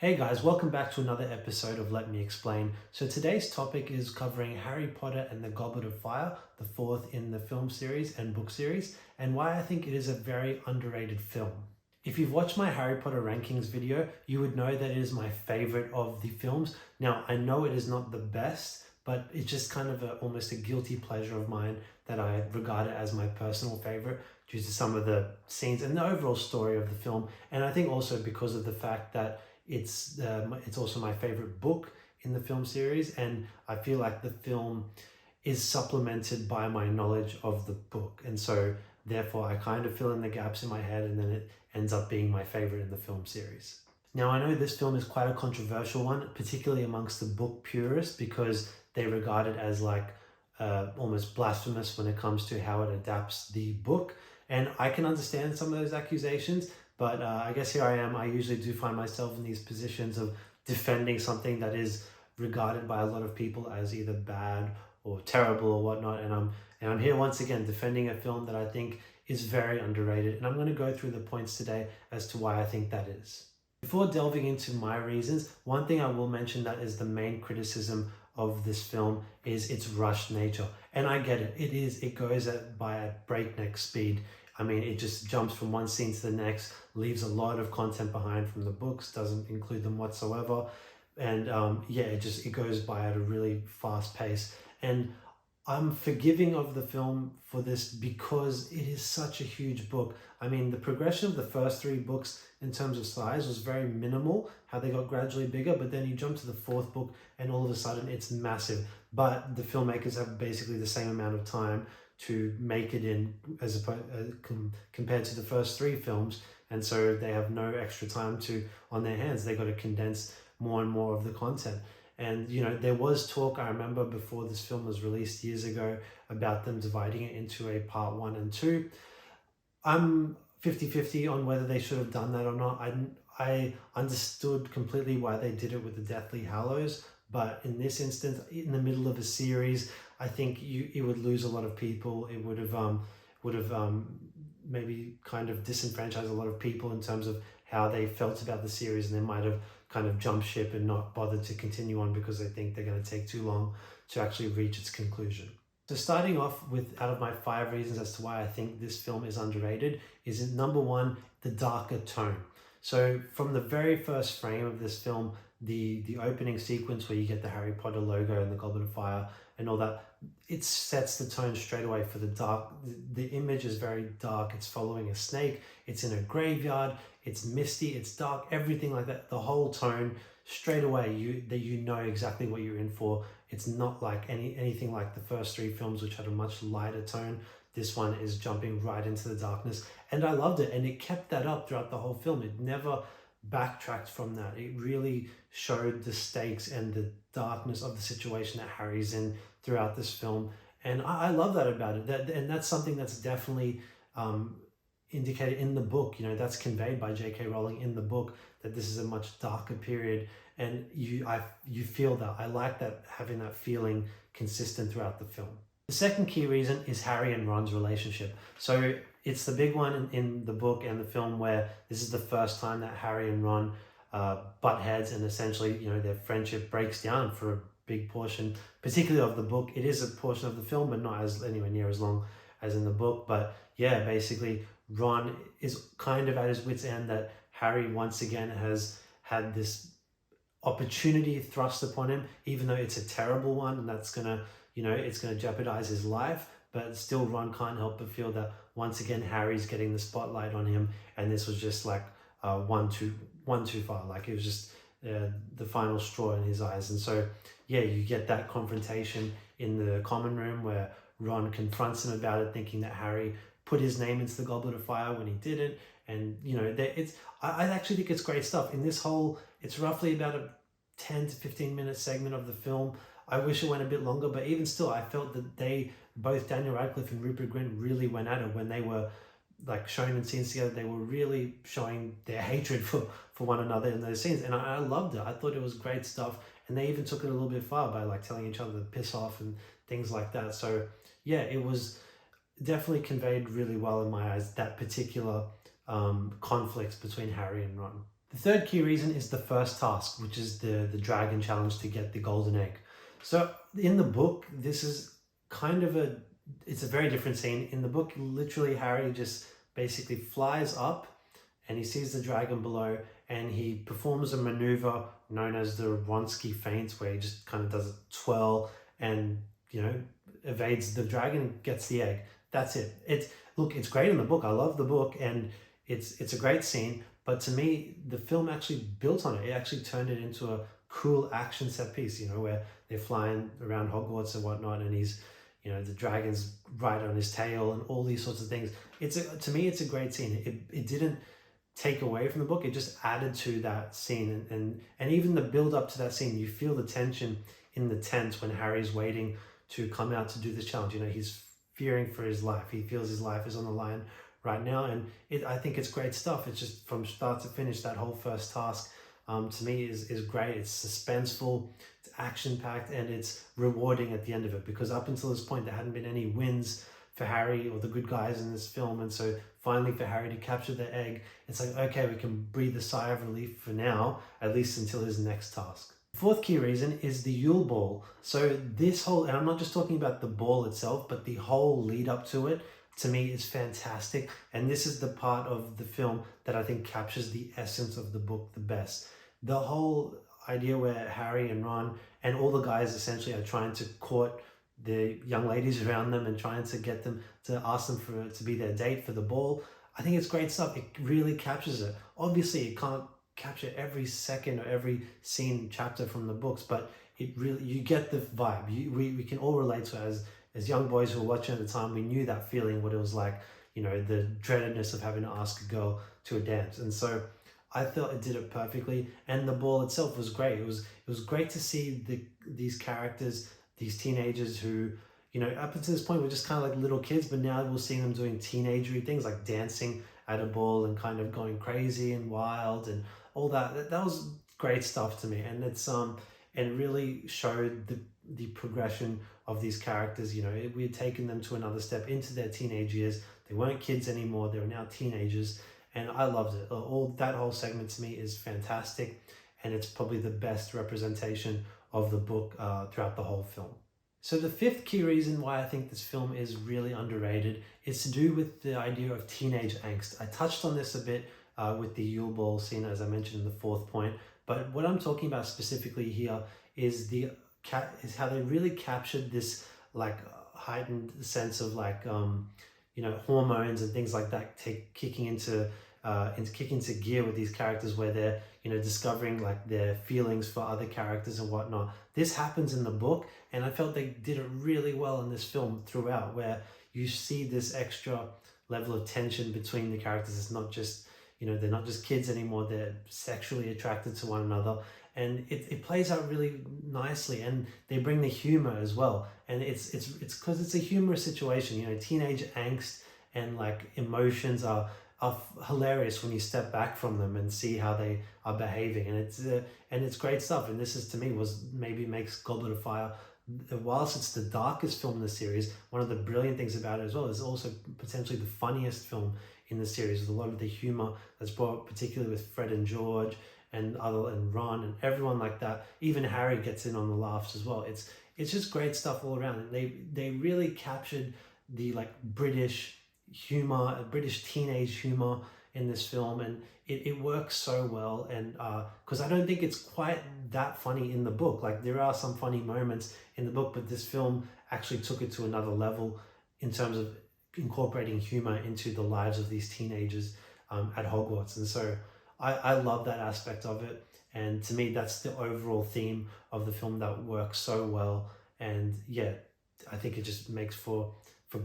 Hey guys, welcome back to another episode of Let Me Explain. So today's topic is covering Harry Potter and the Goblet of Fire, the fourth in the film series and book series, and why I think it is a very underrated film. If you've watched my Harry Potter rankings video, you would know that it is my favorite of the films. Now, I know it is not the best, but it's just kind of almost a guilty pleasure of mine that I regard it as my personal favorite due to some of the scenes and the overall story of the film. And I think also because of the fact that it's also my favorite book in the film series, and I feel like the film is supplemented by my knowledge of the book, and so therefore I kind of fill in the gaps in my head, and then it ends up being my favorite in the film series. Now, I know this film is quite a controversial one, particularly amongst the book purists, because they regard it as like almost blasphemous when it comes to how it adapts the book. And I can understand some of those accusations, but I guess here I am. I usually do find myself in these positions of defending something that is regarded by a lot of people as either bad or terrible or whatnot. And I'm here once again defending a film that I think is very underrated. And I'm going to go through the points today as to why I think that is. Before delving into my reasons, one thing I will mention that is the main criticism of this film is its rushed nature. And I get it. It goes by a breakneck speed. I mean, it just jumps from one scene to the next, leaves a lot of content behind from the books, doesn't include them whatsoever. And yeah, it goes by at a really fast pace. And I'm forgiving of the film for this because it is such a huge book. I mean, the progression of the first three books in terms of size was very minimal, how they got gradually bigger, but then you jump to the fourth book and all of a sudden it's massive. But the filmmakers have basically the same amount of time to make it in compared to the first three films, and so they have no extra time on their hands. They got to condense more and more of the content. And you know, there was talk, I remember before this film was released years ago, about them dividing it into a part 1 and 2. I'm 50-50 on whether they should have done that or not. I understood completely why they did it with the Deathly Hallows, but in this instance, in the middle of a series, I think it would lose a lot of people. It would have maybe kind of disenfranchised a lot of people in terms of how they felt about the series, and they might have kind of jumped ship and not bothered to continue on because they think they're going to take too long to actually reach its conclusion. So starting off with, out of my 5 reasons as to why I think this film is underrated, is number 1, the darker tone. So from the very first frame of this film, the opening sequence where you get the Harry Potter logo and the Goblet of Fire and all that, it sets the tone straight away for the dark. The image is very dark. It's following a snake. It's in a graveyard. It's misty. It's dark. Everything like that. The whole tone straight away. You know exactly what you're in for. It's not like anything like the first 3 films, which had a much lighter tone. This one is jumping right into the darkness, and I loved it. And it kept that up throughout the whole film. It never backtracked from that. It really showed the stakes and the darkness of the situation that Harry's in throughout this film, and I love that about it. And that's something that's definitely indicated in the book. You know, that's conveyed by J.K. Rowling in the book, that this is a much darker period, and you feel that. I like that, having that feeling consistent throughout the film. The second key reason is Harry and Ron's relationship. So it's the big one in the book and the film, where this is the first time that Harry and Ron butt heads, and essentially, you know, their friendship breaks down for a big portion, particularly of the book. It is a portion of the film, but not as anywhere near as long as in the book. But yeah, basically Ron is kind of at his wit's end that Harry once again has had this opportunity thrust upon him, even though it's a terrible one, and that's gonna, you know, it's gonna jeopardize his life. But still, Ron can't help but feel that once again Harry's getting the spotlight on him, and this was just like one too far. Like, it was just the final straw in his eyes. And so yeah, you get that confrontation in the common room where Ron confronts him about it, thinking that Harry put his name into the Goblet of Fire when he didn't. And you know, I actually think it's great stuff. In this whole, it's roughly about a 10 to 15 minute segment of the film. I wish it went a bit longer, but even still, I felt that both Daniel Radcliffe and Rupert Grint really went at it when they were like shown in scenes together. They were really showing their hatred for one another in those scenes, and I loved it. I thought it was great stuff, and they even took it a little bit far by like telling each other to piss off and things like that. So yeah, it was definitely conveyed really well in my eyes, that particular conflict between Harry and Ron. The third key reason is the first task, which is the dragon challenge to get the golden egg. So in the book, this is kind of it's a very different scene. In the book, literally Harry just basically flies up and he sees the dragon below and he performs a maneuver known as the Wronski feint, where he just kind of does a twirl and, you know, evades the dragon and gets the egg. That's it. It's great in the book. I love the book and it's a great scene. But to me, the film actually built on it. It actually turned it into a cool action set piece, you know, where they're flying around Hogwarts and whatnot, and he's, you know, the dragon's right on his tail and all these sorts of things. To me, it's a great scene. It didn't take away from the book. It just added to that scene, and even the build up to that scene, you feel the tension in the tent when Harry's waiting to come out to do this challenge. You know, he's fearing for his life. He feels his life is on the line right now, and I think it's great stuff. It's just from start to finish, that whole first task to me is great. It's suspenseful, it's action packed, and it's rewarding at the end of it, because up until this point there hadn't been any wins for Harry or the good guys in this film, and so finally for Harry to capture the egg, it's like, okay, we can breathe a sigh of relief for now, at least until his next task. Fourth key reason is the Yule Ball. So this whole, and I'm not just talking about the ball itself, but the whole lead up to it, to me, is fantastic. And this is the part of the film that I think captures the essence of the book the best. The whole idea where Harry and Ron and all the guys essentially are trying to court the young ladies around them and trying to get them to ask them to be their date for the ball. I think it's great stuff. It really captures it. Obviously, it can't capture every second or every scene chapter from the books, but it really, you get the vibe. We can all relate to it. As young boys who were watching at the time, we knew that feeling, what it was like, you know, the dreadedness of having to ask a girl to a dance. And so I thought it did it perfectly, and the ball itself was great. It was great to see these characters, these teenagers who, you know, up until this point were just kind of like little kids, but now we're seeing them doing teenagery things like dancing at a ball and kind of going crazy and wild and all that. That was great stuff to me, and it really showed the progression of these characters. You know, we had taken them to another step into their teenage years. They weren't kids anymore, they were now teenagers, and I loved it. That whole segment to me is fantastic, and it's probably the best representation of the book throughout the whole film. So the fifth key reason why I think this film is really underrated is to do with the idea of teenage angst. I touched on this a bit with the Yule Ball scene, as I mentioned in the fourth point, but what I'm talking about specifically here is how they really captured this like heightened sense of like you know, hormones and things like that kicking into gear with these characters, where they're, you know, discovering like their feelings for other characters and whatnot. This happens in the book, and I felt they did it really well in this film throughout, where you see this extra level of tension between the characters. It's not just, you know, they're not just kids anymore, they're sexually attracted to one another, and it plays out really nicely, and they bring the humor as well, and it's because it's a humorous situation. You know, teenage angst and like emotions are hilarious when you step back from them and see how they are behaving, and it's great stuff. And this is, to me, maybe makes Goblet of Fire, whilst it's the darkest film in the series, one of the brilliant things about it as well is also potentially the funniest film in the series, with a lot of the humor that's brought, particularly with Fred and George and Ron and everyone like that. Even Harry gets in on the laughs as well. It's just great stuff all around. And they really captured the like British humor, British teenage humor in this film, and it works so well. And because I don't think it's quite that funny in the book. Like, there are some funny moments in the book, but this film actually took it to another level in terms of incorporating humor into the lives of these teenagers at Hogwarts. And so I love that aspect of it, and to me that's the overall theme of the film that works so well. And yeah, I think it just makes for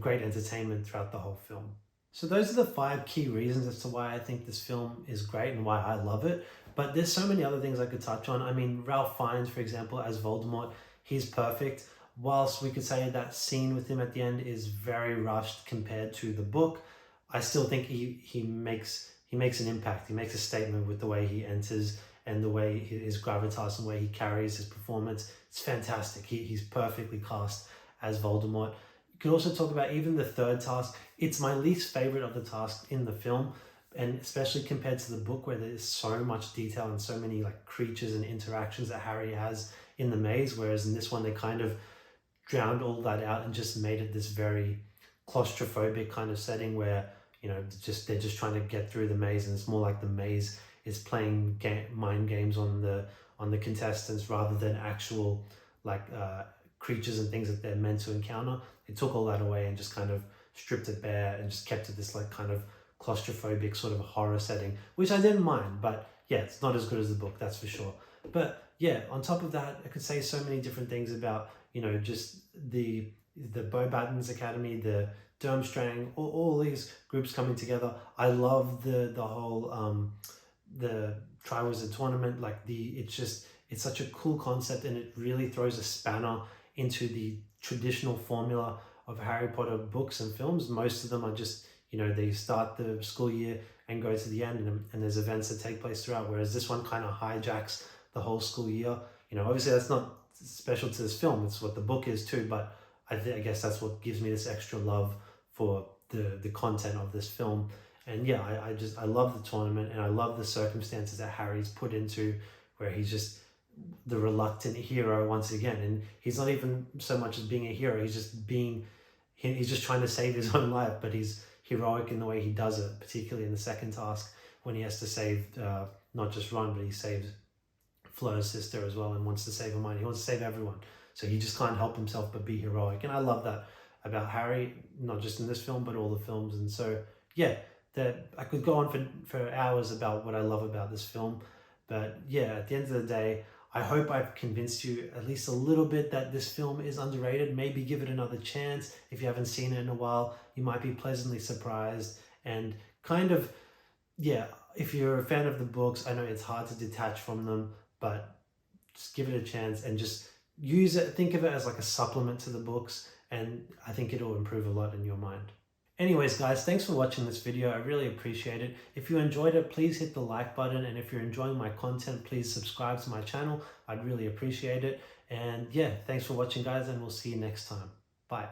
great entertainment throughout the whole film. So those are the 5 key reasons as to why I think this film is great and why I love it. But there's so many other things I could touch on. I mean, Ralph Fiennes, for example, as Voldemort, he's perfect. Whilst we could say that scene with him at the end is very rushed compared to the book, I still think he makes an impact. He makes a statement with the way he enters and the way his gravitas and the way he carries his performance. It's fantastic. He's perfectly cast as Voldemort. You could also talk about even the third task. It's my least favorite of the tasks in the film, and especially compared to the book where there's so much detail and so many like creatures and interactions that Harry has in the maze, whereas in this one they kind of drowned all that out and just made it this very claustrophobic kind of setting where, you know, they're just trying to get through the maze, and it's more like the maze is playing mind games on the contestants rather than actual like creatures and things that they're meant to encounter. They took all that away and just kind of stripped it bare and just kept it this like kind of claustrophobic sort of horror setting, which I didn't mind. But yeah, it's not as good as the book, that's for sure. But yeah, on top of that, I could say so many different things about, you know, just the Beauxbatons Academy, the Durmstrang, all these groups coming together. I love the whole the Triwizard Tournament. Like it's such a cool concept, and it really throws a spanner into the traditional formula of Harry Potter books and films. Most of them are just, you know, they start the school year and go to the end, and there's events that take place throughout, whereas this one kind of hijacks the whole school year. You know, obviously that's not special to this film, it's what the book is too, but I guess that's what gives me this extra love for the content of this film. And yeah, I love the tournament, and I love the circumstances that Harry's put into, where he's just the reluctant hero once again, and he's not even so much as being a hero, he's just trying to save his own life, but he's heroic in the way he does it, particularly in the second task when he has to save not just Ron, but he saves Fleur's sister as well, and wants to save Hermione. He wants to save everyone, so he just can't help himself but be heroic. And I love that about Harry, not just in this film but all the films. And so yeah, that I could go on for hours about what I love about this film. But yeah, at the end of the day, I hope I've convinced you at least a little bit that this film is underrated. Maybe give it another chance. If you haven't seen it in a while, you might be pleasantly surprised. And kind of, yeah, if you're a fan of the books, I know it's hard to detach from them, but just give it a chance and just use it. Think of it as like a supplement to the books, and I think it'll improve a lot in your mind. Anyways, guys, thanks for watching this video. I really appreciate it. If you enjoyed it, please hit the like button. And if you're enjoying my content, please subscribe to my channel. I'd really appreciate it. And yeah, thanks for watching, guys, and we'll see you next time. Bye.